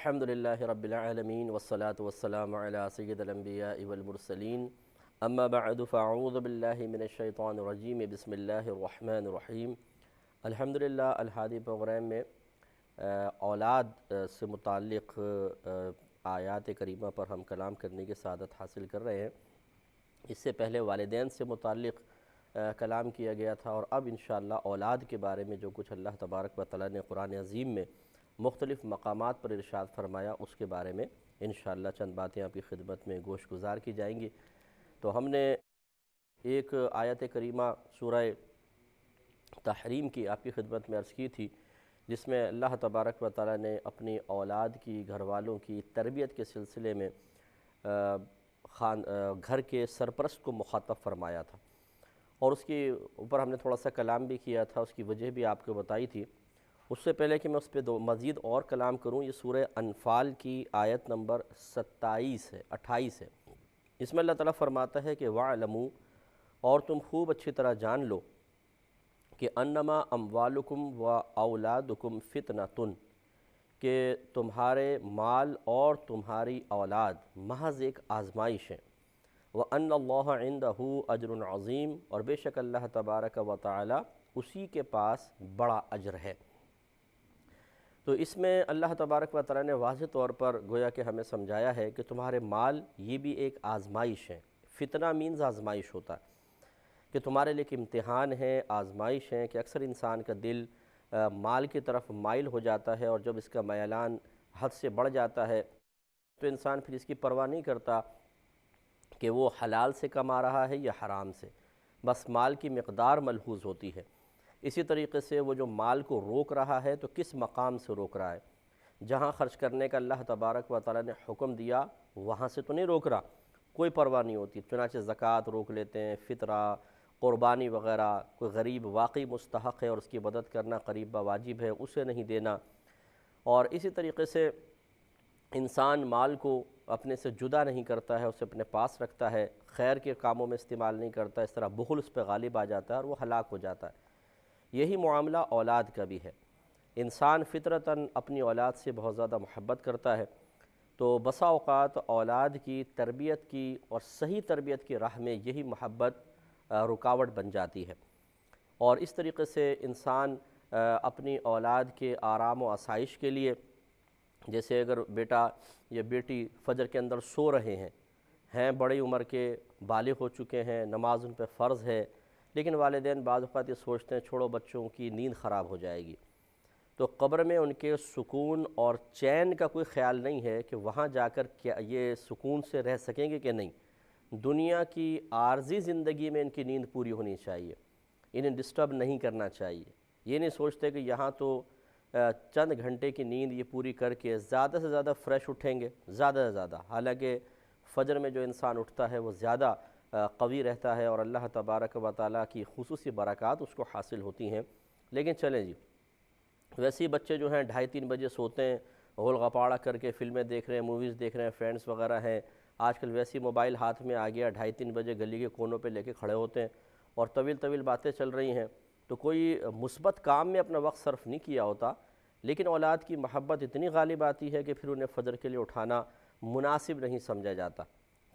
الحمدللہ رب العالمین والصلاة والسلام علی سید الانبیاء والمرسلین اما بعد فاعوذ باللہ من الشیطان الرجیم بسم اللہ الرحمن الرحیم۔ الحمدللہ الحادی پروگرام میں اولاد سے متعلق آیات کریمہ پر ہم کلام کرنے کی سعادت حاصل کر رہے ہیں۔ اس سے پہلے والدین سے متعلق کلام کیا گیا تھا، اور اب انشاءاللہ اولاد کے بارے میں جو کچھ اللہ تبارک و تعالیٰ نے قرآن عظیم میں مختلف مقامات پر ارشاد فرمایا اس کے بارے میں انشاءاللہ چند باتیں آپ کی خدمت میں گوش گزار کی جائیں گی۔ تو ہم نے ایک آیت کریمہ سورہ تحریم کی آپ کی خدمت میں عرض کی تھی، جس میں اللہ تبارک و تعالیٰ نے اپنی اولاد کی، گھر والوں کی تربیت کے سلسلے میں گھر کے سرپرست کو مخاطب فرمایا تھا، اور اس کے اوپر ہم نے تھوڑا سا کلام بھی کیا تھا، اس کی وجہ بھی آپ کو بتائی تھی۔ اس سے پہلے کہ میں اس پہ مزید اور کلام کروں، یہ سورہ انفال کی آیت نمبر 28 ہے۔ اس میں اللہ تعالیٰ فرماتا ہے کہ وَاعْلَمُوا، اور تم خوب اچھی طرح جان لو کہ انما اموالکم و اولادکم فتنۃ، کہ تمہارے مال اور تمہاری اولاد محض ایک آزمائش ہے۔ وَأَنَّ اللَّهَ عِندَهُ أَجْرٌ عَظِيمٌ، اور بے شک اللہ تبارک و تعالی اسی کے پاس بڑا اجر ہے۔ تو اس میں اللہ تبارک و تعالیٰ نے واضح طور پر گویا کہ ہمیں سمجھایا ہے کہ تمہارے مال یہ بھی ایک آزمائش ہے۔ فتنہ مینز آزمائش ہوتا ہے کہ تمہارے لیے ایک امتحان ہے، آزمائش ہے، کہ اکثر انسان کا دل مال کی طرف مائل ہو جاتا ہے، اور جب اس کا میلان حد سے بڑھ جاتا ہے تو انسان پھر اس کی پرواہ نہیں کرتا کہ وہ حلال سے کما رہا ہے یا حرام سے، بس مال کی مقدار ملحوظ ہوتی ہے۔ اسی طریقے سے وہ جو مال کو روک رہا ہے تو کس مقام سے روک رہا ہے؟ جہاں خرچ کرنے کا اللہ تبارک و تعالیٰ نے حکم دیا وہاں سے تو نہیں روک رہا، کوئی پرواہ نہیں ہوتی، چنانچہ زکوٰۃ روک لیتے ہیں، فطرہ، قربانی وغیرہ، کوئی غریب واقعی مستحق ہے اور اس کی مدد کرنا قریب واجب ہے، اسے نہیں دینا۔ اور اسی طریقے سے انسان مال کو اپنے سے جدا نہیں کرتا ہے، اسے اپنے پاس رکھتا ہے، خیر کے کاموں میں استعمال نہیں کرتا، اس طرح بخل اس پہ غالب آ جاتا ہے اور وہ ہلاک ہو جاتا ہے۔ یہی معاملہ اولاد کا بھی ہے۔ انسان فطرتاً اپنی اولاد سے بہت زیادہ محبت کرتا ہے، تو بسا اوقات اولاد کی تربیت کی اور صحیح تربیت کی راہ میں یہی محبت رکاوٹ بن جاتی ہے، اور اس طریقے سے انسان اپنی اولاد کے آرام و آسائش کے لیے، جیسے اگر بیٹا یا بیٹی فجر کے اندر سو رہے ہیں بڑی عمر کے، بالغ ہو چکے ہیں، نماز ان پہ فرض ہے، لیکن والدین بعض اوقات یہ سوچتے ہیں چھوڑو بچوں کی نیند خراب ہو جائے گی، تو قبر میں ان کے سکون اور چین کا کوئی خیال نہیں ہے کہ وہاں جا کر کیا یہ سکون سے رہ سکیں گے کہ نہیں۔ دنیا کی عارضی زندگی میں ان کی نیند پوری ہونی چاہیے، انہیں ڈسٹرب نہیں کرنا چاہیے۔ یہ نہیں سوچتے کہ یہاں تو چند گھنٹے کی نیند یہ پوری کر کے زیادہ سے زیادہ فریش اٹھیں گے، زیادہ سے زیادہ، حالانکہ فجر میں جو انسان اٹھتا ہے وہ زیادہ قوی رہتا ہے اور اللہ تبارک و تعالیٰ کی خصوصی برکات اس کو حاصل ہوتی ہیں۔ لیکن چلیں جی، ویسے ہی بچے جو ہیں 2:30 بجے سوتے ہیں، غول غپاڑہ کر کے فلمیں دیکھ رہے ہیں، موویز دیکھ رہے ہیں، فرینڈس وغیرہ ہیں، آج کل ویسے ہی موبائل ہاتھ میں آ گیا، 2:30 بجے گلی کے کونوں پہ لے کے کھڑے ہوتے ہیں اور طویل طویل باتیں چل رہی ہیں، تو کوئی مثبت کام میں اپنا وقت صرف نہیں کیا ہوتا، لیکن اولاد کی محبت اتنی غالب آتی ہے کہ پھر انہیں فجر کے لیے اٹھانا مناسب نہیں سمجھا جاتا۔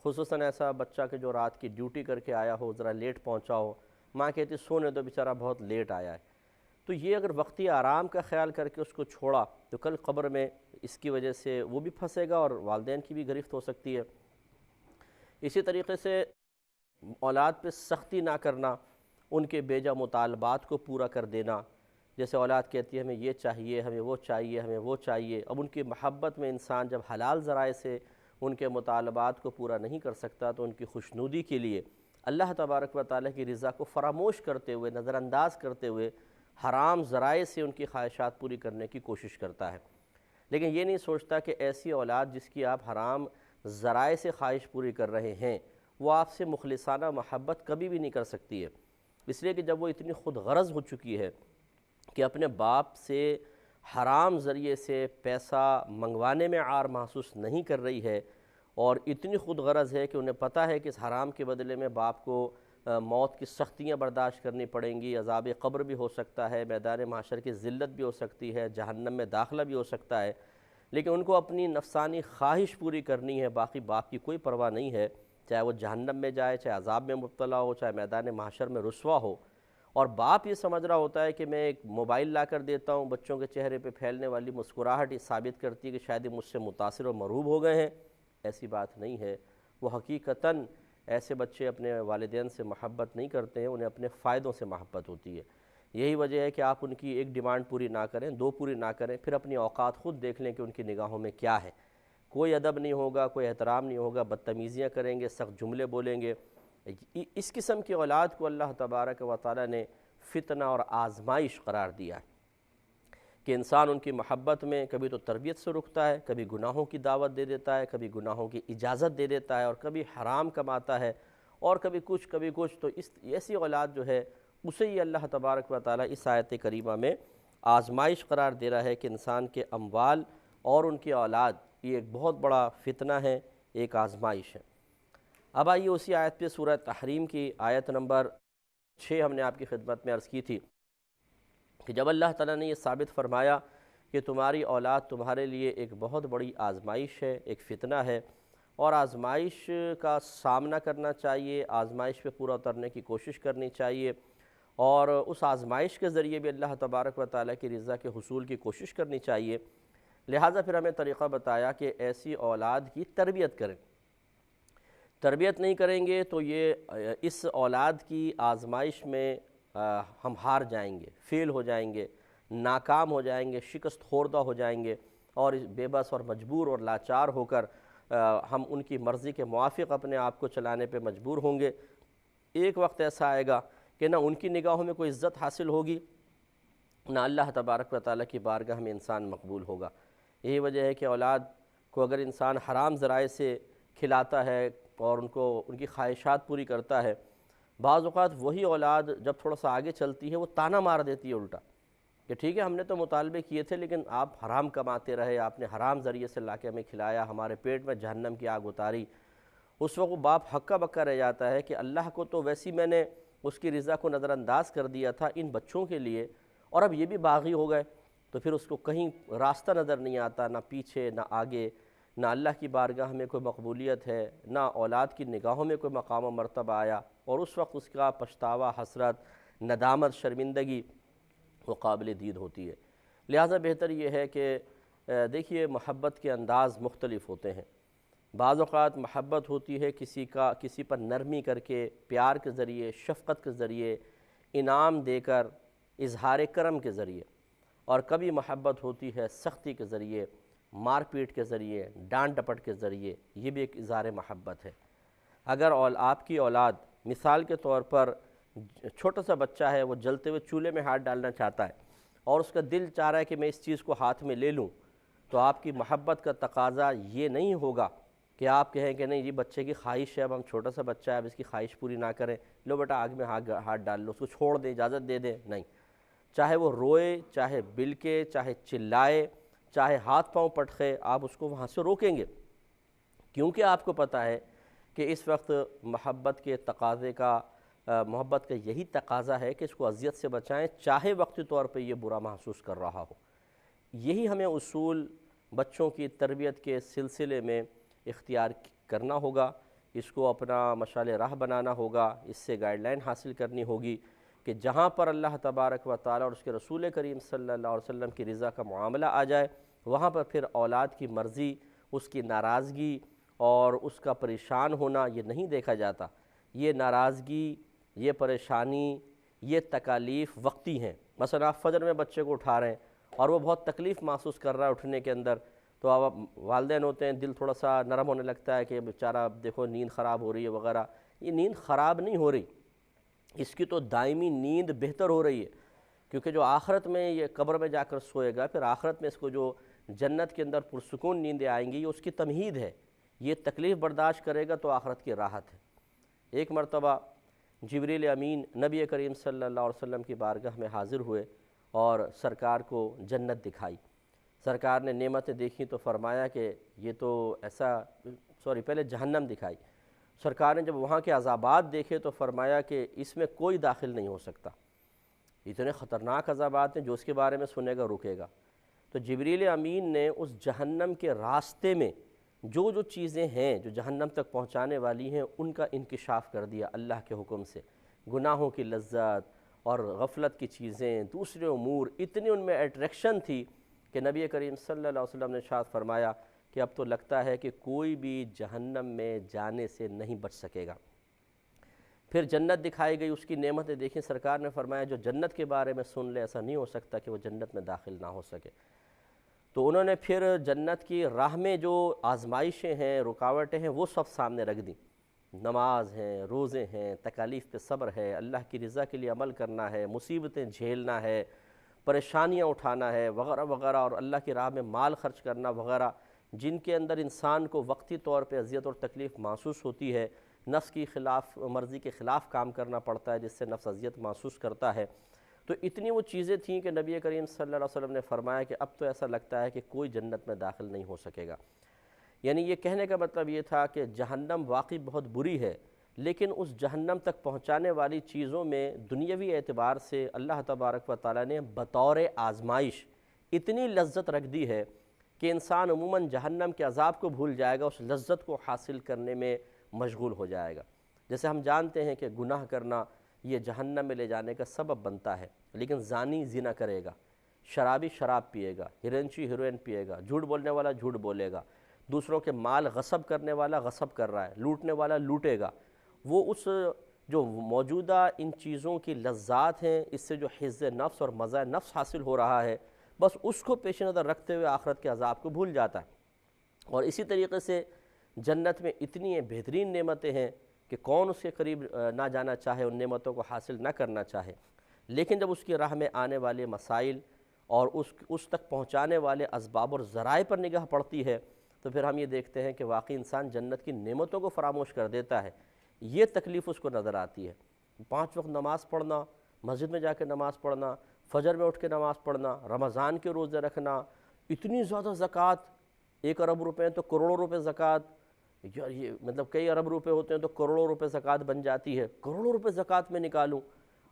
خصوصاً ایسا بچہ کہ جو رات کی ڈیوٹی کر کے آیا ہو، ذرا لیٹ پہنچا ہو، ماں کہتی سونے دو بیچارہ بہت لیٹ آیا ہے، تو یہ اگر وقتی آرام کا خیال کر کے اس کو چھوڑا تو کل قبر میں اس کی وجہ سے وہ بھی پھنسے گا اور والدین کی بھی گرفت ہو سکتی ہے۔ اسی طریقے سے اولاد پہ سختی نہ کرنا، ان کے بیجا مطالبات کو پورا کر دینا، جیسے اولاد کہتی ہے ہمیں یہ چاہیے، ہمیں وہ چاہیے، ہمیں وہ چاہیے، اب ان کی محبت میں انسان جب حلال ذرائع سے ان کے مطالبات کو پورا نہیں کر سکتا تو ان کی خوشنودی کے لیے اللہ تبارک و تعالیٰ کی رضا کو فراموش کرتے ہوئے، نظر انداز کرتے ہوئے حرام ذرائع سے ان کی خواہشات پوری کرنے کی کوشش کرتا ہے، لیکن یہ نہیں سوچتا کہ ایسی اولاد جس کی آپ حرام ذرائع سے خواہش پوری کر رہے ہیں وہ آپ سے مخلصانہ محبت کبھی بھی نہیں کر سکتی ہے، اس لیے کہ جب وہ اتنی خود غرض ہو چکی ہے کہ اپنے باپ سے حرام ذریعے سے پیسہ منگوانے میں عار محسوس نہیں کر رہی ہے، اور اتنی خود غرض ہے کہ انہیں پتہ ہے کہ اس حرام کے بدلے میں باپ کو موت کی سختیاں برداشت کرنی پڑیں گی، عذاب قبر بھی ہو سکتا ہے، میدان محشر کی ذلت بھی ہو سکتی ہے، جہنم میں داخلہ بھی ہو سکتا ہے، لیکن ان کو اپنی نفسانی خواہش پوری کرنی ہے، باقی باپ کی کوئی پرواہ نہیں ہے، چاہے وہ جہنم میں جائے، چاہے عذاب میں مبتلا ہو، چاہے میدان محشر میں رسوا ہو۔ اور باپ یہ سمجھ رہا ہوتا ہے کہ میں ایک موبائل لا کر دیتا ہوں، بچوں کے چہرے پہ پھیلنے والی مسکراہٹ یہ ثابت کرتی ہے کہ شاید یہ مجھ سے متاثر اور مرعوب ہو گئے ہیں۔ ایسی بات نہیں ہے، وہ حقیقتاً ایسے بچے اپنے والدین سے محبت نہیں کرتے ہیں، انہیں اپنے فائدوں سے محبت ہوتی ہے۔ یہی وجہ ہے کہ آپ ان کی ایک ڈیمانڈ پوری نہ کریں، دو پوری نہ کریں، پھر اپنی اوقات خود دیکھ لیں کہ ان کی نگاہوں میں کیا ہے۔ کوئی ادب نہیں ہوگا، کوئی احترام نہیں ہوگا، بدتمیزیاں کریں گے، سخت جملے بولیں گے۔ اس قسم کی اولاد کو اللہ تبارک و تعالی نے فتنہ اور آزمائش قرار دیا ہے کہ انسان ان کی محبت میں کبھی تو تربیت سے رکتا ہے، کبھی گناہوں کی دعوت دے دیتا ہے، کبھی گناہوں کی اجازت دے دیتا ہے، اور کبھی حرام کماتا ہے، اور کبھی کچھ تو ایسی اولاد جو ہے اسے ہی اللہ تبارک و تعالی اس آیت کریمہ میں آزمائش قرار دے رہا ہے کہ انسان کے اموال اور ان کی اولاد یہ ایک بہت بڑا فتنہ ہے، ایک آزمائش ہے۔ اب آئیے اسی آیت پہ، سورہ تحریم کی آیت نمبر 6 ہم نے آپ کی خدمت میں عرض کی تھی کہ جب اللہ تعالیٰ نے یہ ثابت فرمایا کہ تمہاری اولاد تمہارے لیے ایک بہت بڑی آزمائش ہے، ایک فتنہ ہے، اور آزمائش کا سامنا کرنا چاہیے، آزمائش پہ پورا اترنے کی کوشش کرنی چاہیے، اور اس آزمائش کے ذریعے بھی اللہ تبارک و تعالیٰ کی رضا کے حصول کی کوشش کرنی چاہیے۔ لہٰذا پھر ہمیں طریقہ بتایا کہ ایسی اولاد کی تربیت کریں۔ تربیت نہیں کریں گے تو یہ اس اولاد کی آزمائش میں ہم ہار جائیں گے، فیل ہو جائیں گے، ناکام ہو جائیں گے، شکست خوردہ ہو جائیں گے، اور بے بس اور مجبور اور لاچار ہو کر ہم ان کی مرضی کے موافق اپنے آپ کو چلانے پہ مجبور ہوں گے۔ ایک وقت ایسا آئے گا کہ نہ ان کی نگاہوں میں کوئی عزت حاصل ہوگی، نہ اللہ تبارک و تعالیٰ کی بارگاہ میں انسان مقبول ہوگا۔ یہی وجہ ہے کہ اولاد کو اگر انسان حرام ذرائع سے کھلاتا ہے اور ان کی خواہشات پوری کرتا ہے، بعض اوقات وہی اولاد جب تھوڑا سا آگے چلتی ہے وہ طعنہ مار دیتی ہے الٹا کہ ٹھیک ہے ہم نے تو مطالبے کیے تھے لیکن آپ حرام کماتے رہے، آپ نے حرام ذریعے سے لا کے ہمیں کھلایا، ہمارے پیٹ میں جہنم کی آگ اتاری۔ اس وقت وہ باپ ہکا بکا رہ جاتا ہے کہ اللہ کو تو ویسی میں نے اس کی رضا کو نظر انداز کر دیا تھا ان بچوں کے لیے، اور اب یہ بھی باغی ہو گئے، تو پھر اس کو کہیں راستہ نظر نہیں آتا، نہ پیچھے نہ آگے، نہ اللہ کی بارگاہ میں کوئی مقبولیت ہے، نہ اولاد کی نگاہوں میں کوئی مقام و مرتبہ آیا، اور اس وقت اس کا پچھتاوا، حسرت، ندامت، شرمندگی وہ قابل دید ہوتی ہے۔ لہٰذا بہتر یہ ہے کہ دیکھیے محبت کے انداز مختلف ہوتے ہیں۔ بعض اوقات محبت ہوتی ہے کسی پر نرمی کر کے، پیار کے ذریعے، شفقت کے ذریعے، انعام دے کر، اظہار کرم کے ذریعے، اور کبھی محبت ہوتی ہے سختی کے ذریعے، مار پیٹ کے ذریعے، ڈانٹ ڈپٹ کے ذریعے، یہ بھی ایک اظہار محبت ہے۔ اگر آپ کی اولاد مثال کے طور پر چھوٹا سا بچہ ہے، وہ جلتے ہوئے چولہے میں ہاتھ ڈالنا چاہتا ہے اور اس کا دل چاہ رہا ہے کہ میں اس چیز کو ہاتھ میں لے لوں، تو آپ کی محبت کا تقاضا یہ نہیں ہوگا کہ آپ کہیں کہ نہیں یہ بچے کی خواہش ہے، اب ہم چھوٹا سا بچہ ہے اب اس کی خواہش پوری نہ کریں، لو بیٹا آگ میں ہاتھ ڈال لو، اس کو چھوڑ دیں، اجازت دے دیں۔ نہیں، چاہے وہ روئے، چاہے بلکے، چاہے چلائے، چاہے ہاتھ پاؤں پٹخے، آپ اس کو وہاں سے روکیں گے، کیونکہ آپ کو پتہ ہے کہ اس وقت محبت کا یہی تقاضا ہے کہ اس کو اذیت سے بچائیں، چاہے وقتی طور پہ یہ برا محسوس کر رہا ہو۔ یہی ہمیں اصول بچوں کی تربیت کے سلسلے میں اختیار کرنا ہوگا، اس کو اپنا مشعل راہ بنانا ہوگا، اس سے گائیڈ لائن حاصل کرنی ہوگی کہ جہاں پر اللہ تبارک و تعالیٰ اور اس کے رسول کریم صلی اللہ علیہ وسلم کی رضا کا معاملہ آ جائے، وہاں پر پھر اولاد کی مرضی، اس کی ناراضگی اور اس کا پریشان ہونا یہ نہیں دیکھا جاتا۔ یہ ناراضگی، یہ پریشانی، یہ تکالیف وقتی ہیں۔ مثلا آپ فجر میں بچے کو اٹھا رہے ہیں اور وہ بہت تکلیف محسوس کر رہا ہے اٹھنے کے اندر، تو اب والدین ہوتے ہیں، دل تھوڑا سا نرم ہونے لگتا ہے کہ بیچارہ دیکھو نیند خراب ہو رہی ہے وغیرہ۔ یہ نیند خراب نہیں ہو رہی، اس کی تو دائمی نیند بہتر ہو رہی ہے، کیونکہ جو آخرت میں یہ قبر میں جا کر سوئے گا، پھر آخرت میں اس کو جو جنت کے اندر پرسکون نیندیں آئیں گی، یہ اس کی تمہید ہے، یہ تکلیف برداشت کرے گا تو آخرت کی راحت ہے۔ ایک مرتبہ جبریل امین نبی کریم صلی اللہ علیہ وسلم کی بارگاہ میں حاضر ہوئے اور سرکار کو جنت دکھائی۔ سرکار نے نعمتیں دیکھیں تو فرمایا کہ یہ تو پہلے جہنم دکھائی۔ سرکار نے جب وہاں کے عذابات دیکھے تو فرمایا کہ اس میں کوئی داخل نہیں ہو سکتا، اتنے خطرناک عذابات ہیں جو اس کے بارے میں سنے گا رکے گا۔ تو جبریل امین نے اس جہنم کے راستے میں جو جو چیزیں ہیں جو جہنم تک پہنچانے والی ہیں ان کا انکشاف کر دیا اللہ کے حکم سے۔ گناہوں کی لذت اور غفلت کی چیزیں، دوسرے امور، اتنی ان میں اٹریکشن تھی کہ نبی کریم صلی اللہ علیہ وسلم نے ارشاد فرمایا کہ اب تو لگتا ہے کہ کوئی بھی جہنم میں جانے سے نہیں بچ سکے گا۔ پھر جنت دکھائی گئی، اس کی نعمتیں دیکھیں، سرکار نے فرمایا جو جنت کے بارے میں سن لے ایسا نہیں ہو سکتا کہ وہ جنت میں داخل نہ ہو سکے۔ تو انہوں نے پھر جنت کی راہ میں جو آزمائشیں ہیں، رکاوٹیں ہیں، وہ سب سامنے رکھ دیں۔ نماز ہیں، روزے ہیں، تکالیف پہ صبر ہے، اللہ کی رضا کے لیے عمل کرنا ہے، مصیبتیں جھیلنا ہے، پریشانیاں اٹھانا ہے وغیرہ وغیرہ، اور اللہ کی راہ میں مال خرچ کرنا وغیرہ، جن کے اندر انسان کو وقتی طور پہ اذیت اور تکلیف محسوس ہوتی ہے، نفس کی خلاف مرضی کے خلاف کام کرنا پڑتا ہے جس سے نفس اذیت محسوس کرتا ہے۔ تو اتنی وہ چیزیں تھیں کہ نبی کریم صلی اللہ علیہ وسلم نے فرمایا کہ اب تو ایسا لگتا ہے کہ کوئی جنت میں داخل نہیں ہو سکے گا۔ یعنی یہ کہنے کا مطلب یہ تھا کہ جہنم واقعی بہت بری ہے، لیکن اس جہنم تک پہنچانے والی چیزوں میں دنیاوی اعتبار سے اللہ تبارک و تعالیٰ نے بطور آزمائش اتنی لذت رکھ دی ہے کہ انسان عموماً جہنم کے عذاب کو بھول جائے گا، اس لذت کو حاصل کرنے میں مشغول ہو جائے گا۔ جیسے ہم جانتے ہیں کہ گناہ کرنا یہ جہنم میں لے جانے کا سبب بنتا ہے، لیکن زانی زنا کرے گا، شرابی شراب پیے گا، ہیروئنچی ہیروئن پیے گا، جھوٹ بولنے والا جھوٹ بولے گا، دوسروں کے مال غصب کرنے والا غصب کر رہا ہے، لوٹنے والا لوٹے گا، وہ اس جو موجودہ ان چیزوں کی لذات ہیں، اس سے جو حظ نفس اور مزہ نفس حاصل ہو رہا ہے، بس اس کو پیش نظر رکھتے ہوئے آخرت کے عذاب کو بھول جاتا ہے۔ اور اسی طریقے سے جنت میں اتنی بہترین نعمتیں ہیں کہ کون اس کے قریب نہ جانا چاہے، ان نعمتوں کو حاصل نہ کرنا چاہے، لیکن جب اس کی راہ میں آنے والے مسائل اور اس تک پہنچانے والے اسباب اور ذرائع پر نگاہ پڑتی ہے تو پھر ہم یہ دیکھتے ہیں کہ واقعی انسان جنت کی نعمتوں کو فراموش کر دیتا ہے، یہ تکلیف اس کو نظر آتی ہے۔ 5 وقت نماز پڑھنا، مسجد میں جا کے نماز پڑھنا، فجر میں اٹھ کے نماز پڑھنا، رمضان کے روزے رکھنا، اتنی زیادہ زکوٰۃ، 1 ارب روپے ہیں تو کروڑوں روپے زکوٰۃ، یار یہ مطلب کئی ارب روپے ہوتے ہیں تو کروڑوں روپے زکوٰۃ بن جاتی ہے، کروڑوں روپے زکوٰۃ میں نکالوں،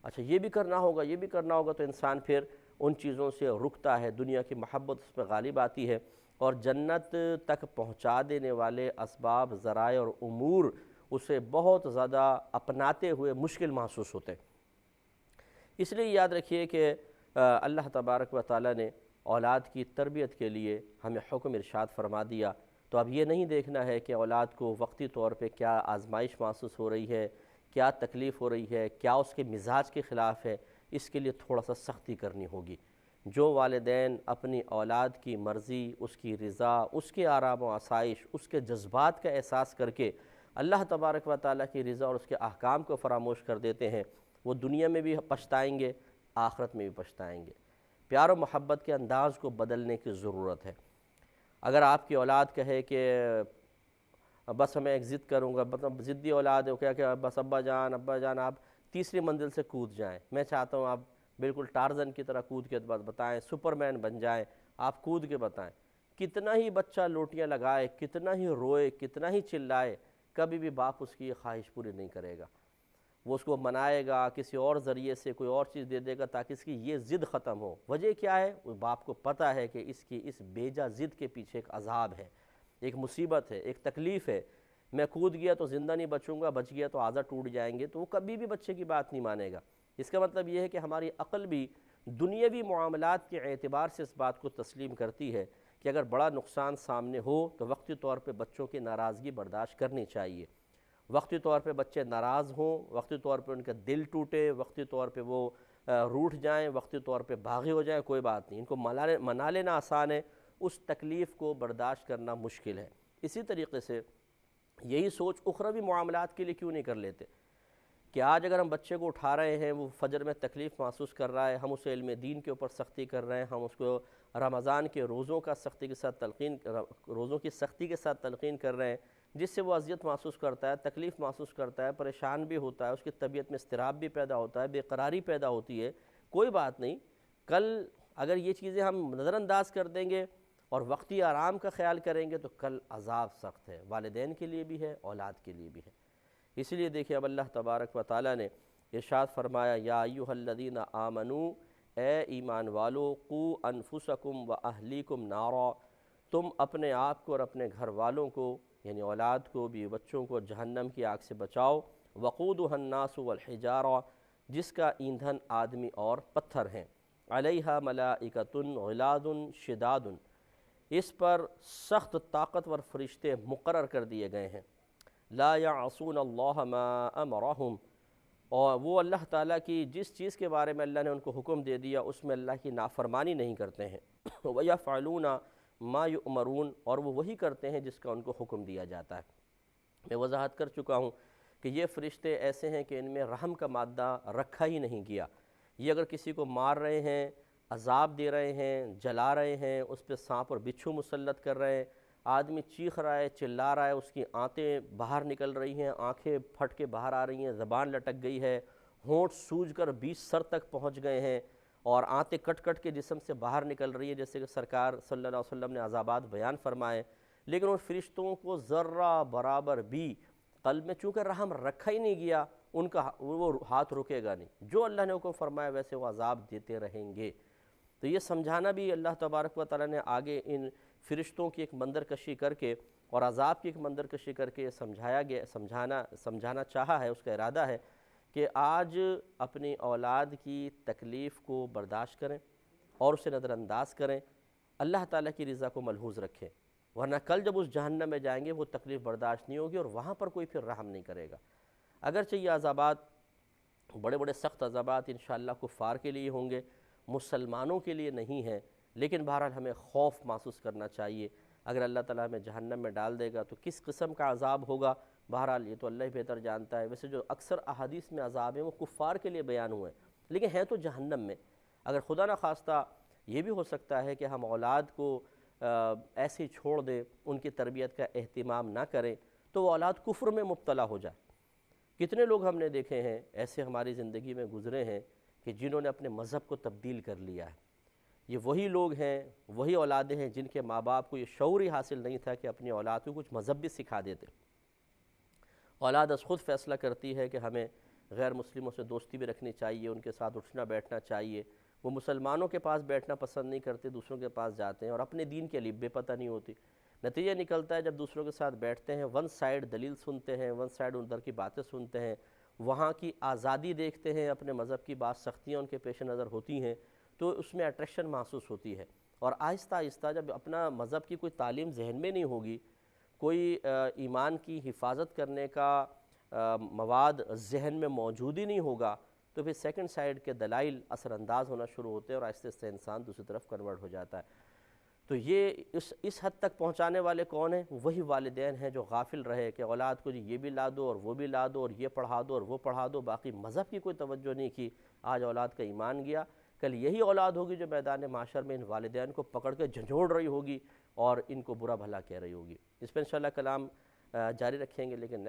اچھا یہ بھی کرنا ہوگا یہ بھی کرنا ہوگا، تو انسان پھر ان چیزوں سے رکتا ہے، دنیا کی محبت اس پہ غالب آتی ہے، اور جنت تک پہنچا دینے والے اسباب، ذرائع اور امور اسے بہت زیادہ اپناتے ہوئے مشکل محسوس ہوتے ہیں۔ اس لیے یاد رکھیے کہ اللہ تبارک و تعالیٰ نے اولاد کی تربیت کے لیے ہمیں حکم ارشاد فرما دیا، تو اب یہ نہیں دیکھنا ہے کہ اولاد کو وقتی طور پہ کیا آزمائش محسوس ہو رہی ہے، کیا تکلیف ہو رہی ہے، کیا اس کے مزاج کے خلاف ہے، اس کے لیے تھوڑا سا سختی کرنی ہوگی۔ جو والدین اپنی اولاد کی مرضی، اس کی رضا، اس کے آرام و آسائش، اس کے جذبات کا احساس کر کے اللہ تبارک و تعالیٰ کی رضا اور اس کے احکام کو فراموش کر دیتے ہیں، وہ دنیا میں بھی پچھتائیں گے، آخرت میں بھی پچھتائیں گے۔ پیار و محبت کے انداز کو بدلنے کی ضرورت ہے۔ اگر آپ کی اولاد کہے کہ بس میں ایک ضد کروں گا، مطلب ضدی اولاد ہے، وہ کہا کہ بس ابا جان آپ تیسری منزل سے کود جائیں، میں چاہتا ہوں آپ بالکل ٹارزن کی طرح کود کے بتائیں، سپرمین بن جائیں، آپ کود کے بتائیں۔ کتنا ہی بچہ لوٹیاں لگائے، کتنا ہی روئے، کتنا ہی چلائے، کبھی بھی باپ اس کی یہ خواہش پوری نہیں کرے گا۔ وہ اس کو منائے گا، کسی اور ذریعے سے کوئی اور چیز دے دے گا تاکہ اس کی یہ ضد ختم ہو۔ وجہ کیا ہے؟ وہ باپ کو پتہ ہے کہ اس کی اس بیجا ضد کے پیچھے ایک عذاب ہے، ایک مصیبت ہے، ایک تکلیف ہے، میں کود گیا تو زندہ نہیں بچوں گا، بچ گیا تو اعضا ٹوٹ جائیں گے، تو وہ کبھی بھی بچے کی بات نہیں مانے گا۔ اس کا مطلب یہ ہے کہ ہماری عقل بھی دنیاوی معاملات کے اعتبار سے اس بات کو تسلیم کرتی ہے کہ اگر بڑا نقصان سامنے ہو تو وقتی طور پہ بچوں کی ناراضگی برداشت کرنی چاہیے۔ وقتی طور پہ بچے ناراض ہوں، وقتی طور پہ ان کا دل ٹوٹے، وقتی طور پہ وہ روٹھ جائیں، وقتی طور پہ باغی ہو جائیں، کوئی بات نہیں، ان کو منا لینا آسان ہے، اس تکلیف کو برداشت کرنا مشکل ہے۔ اسی طریقے سے یہی سوچ اخروی معاملات کے لیے کیوں نہیں کر لیتے کہ آج اگر ہم بچے کو اٹھا رہے ہیں، وہ فجر میں تکلیف محسوس کر رہا ہے، ہم اسے علم دین کے اوپر سختی کر رہے ہیں، ہم اس کو رمضان کے روزوں کا سختی کے ساتھ روزوں کی سختی کے ساتھ تلقین کر رہے ہیں، جس سے وہ اذیت محسوس کرتا ہے، تکلیف محسوس کرتا ہے، پریشان بھی ہوتا ہے، اس کی طبیعت میں اضطراب بھی پیدا ہوتا ہے، بے قراری پیدا ہوتی ہے، کوئی بات نہیں، کل اگر یہ چیزیں ہم نظر انداز کر دیں گے اور وقتی آرام کا خیال کریں گے تو کل عذاب سخت ہے، والدین کے لیے بھی ہے، اولاد کے لیے بھی ہے۔ اس لیے دیکھیں اب اللہ تبارک و تعالیٰ نے ارشاد فرمایا، یا ایھا الذین آمنوا، اے ایمان والو قو انفسکم و اہلیکم نارا، تم اپنے آپ کو اور اپنے گھر والوں کو یعنی اولاد کو بھی بچوں کو جہنم کی آگ سے بچاؤ، وقودها الناس والحجارہ، جس کا ایندھن آدمی اور پتھر ہیں، علیہا ملائکۃ غلاظ شداد، اس پر سخت طاقتور فرشتے مقرر کر دیے گئے ہیں، لا یعصون اللہ ما امرہم، اور وہ اللہ تعالیٰ کی جس چیز کے بارے میں اللہ نے ان کو حکم دے دیا اس میں اللہ کی نافرمانی نہیں کرتے ہیں، وَيَفْعَلُونَ مَا يُؤْمَرُونَ، اور وہ وہی کرتے ہیں جس کا ان کو حکم دیا جاتا ہے۔ میں وضاحت کر چکا ہوں کہ یہ فرشتے ایسے ہیں کہ ان میں رحم کا مادہ رکھا ہی نہیں گیا۔ یہ اگر کسی کو مار رہے ہیں، عذاب دے رہے ہیں، جلا رہے ہیں، اس پہ سانپ اور بچھو مسلط کر رہے ہیں، آدمی چیخ رہا ہے، چلا رہا ہے، اس کی آنتیں باہر نکل رہی ہیں، آنکھیں پھٹ کے باہر آ رہی ہیں، زبان لٹک گئی ہے، ہونٹ سوج کر 20 سر تک پہنچ گئے ہیں، اور آنتیں کٹ کٹ کے جسم سے باہر نکل رہی ہے، جیسے کہ سرکار صلی اللہ علیہ وسلم نے عذابات بیان فرمائے، لیکن ان فرشتوں کو ذرہ برابر بھی قلب میں چونکہ رحم رکھا ہی نہیں گیا، ان کا وہ ہاتھ رکے گا نہیں، جو اللہ نے حکم فرمایا ویسے وہ عذاب دیتے رہیں گے۔ تو یہ سمجھانا بھی اللہ تبارک و تعالیٰ نے آگے ان فرشتوں کی ایک منظر کشی کر کے اور عذاب کی ایک منظر کشی کر کے سمجھانا چاہا ہے، اس کا ارادہ ہے کہ آج اپنی اولاد کی تکلیف کو برداشت کریں اور اسے نظر انداز کریں، اللہ تعالیٰ کی رضا کو ملحوظ رکھیں، ورنہ کل جب اس جہنم میں جائیں گے وہ تکلیف برداشت نہیں ہوگی اور وہاں پر کوئی پھر رحم نہیں کرے گا۔ اگرچہ یہ عذابات بڑے بڑے سخت عذابات انشاءاللہ کفار کے لیے ہوں گے، مسلمانوں کے لیے نہیں ہیں، لیکن بہرحال ہمیں خوف محسوس کرنا چاہیے۔ اگر اللہ تعالیٰ ہمیں جہنم میں ڈال دے گا تو کس قسم کا عذاب ہوگا، بہرحال یہ تو اللہ ہی بہتر جانتا ہے۔ ویسے جو اکثر احادیث میں عذاب ہیں وہ کفار کے لیے بیان ہوئے ہیں، لیکن ہیں تو جہنم میں۔ اگر خدا نخواستہ یہ بھی ہو سکتا ہے کہ ہم اولاد کو ایسے ہی چھوڑ دیں، ان کی تربیت کا اہتمام نہ کریں تو وہ اولاد کفر میں مبتلا ہو جائے۔ کتنے لوگ ہم نے دیکھے ہیں ایسے ہماری زندگی میں گزرے ہیں کہ جنہوں نے اپنے مذہب کو تبدیل کر لیا ہے۔ یہ وہی لوگ ہیں، وہی اولادیں ہیں جن کے ماں باپ کو یہ شعور ہی حاصل نہیں تھا کہ اپنی اولاد کو کچھ مذہب بھی سکھا دیتے۔ اولاد از خود فیصلہ کرتی ہے کہ ہمیں غیر مسلموں سے دوستی بھی رکھنی چاہیے، ان کے ساتھ اٹھنا بیٹھنا چاہیے۔ وہ مسلمانوں کے پاس بیٹھنا پسند نہیں کرتے، دوسروں کے پاس جاتے ہیں اور اپنے دین کے لیے بے پتہ نہیں ہوتی۔ نتیجہ نکلتا ہے جب دوسروں کے ساتھ بیٹھتے ہیں، ون سائیڈ دلیل سنتے ہیں، ون سائیڈ اندر کی باتیں سنتے ہیں، وہاں کی آزادی دیکھتے ہیں، اپنے مذہب کی بات سختیاں ان کے پیش نظر ہوتی ہیں تو اس میں اٹریکشن محسوس ہوتی ہے، اور آہستہ آہستہ جب اپنا مذہب کی کوئی تعلیم ذہن میں نہیں ہوگی، کوئی ایمان کی حفاظت کرنے کا مواد ذہن میں موجود ہی نہیں ہوگا تو پھر سیکنڈ سائیڈ کے دلائل اثر انداز ہونا شروع ہوتے ہیں اور آہستہ آہستہ انسان دوسری طرف کنورٹ ہو جاتا ہے۔ تو یہ اس حد تک پہنچانے والے کون ہیں؟ وہی والدین ہیں جو غافل رہے کہ اولاد کو جی یہ بھی لا دو اور وہ بھی لا دو اور یہ پڑھا دو اور وہ پڑھا دو، باقی مذہب کی کوئی توجہ نہیں کی۔ آج اولاد کا ایمان گیا، کل یہی اولاد ہوگی جو میدان معاشر میں ان والدین کو پکڑ کے جھنجھوڑ رہی ہوگی اور ان کو برا بھلا کہہ رہی ہوگی۔ اس پہ انشاءاللہ کلام جاری رکھیں گے، لیکن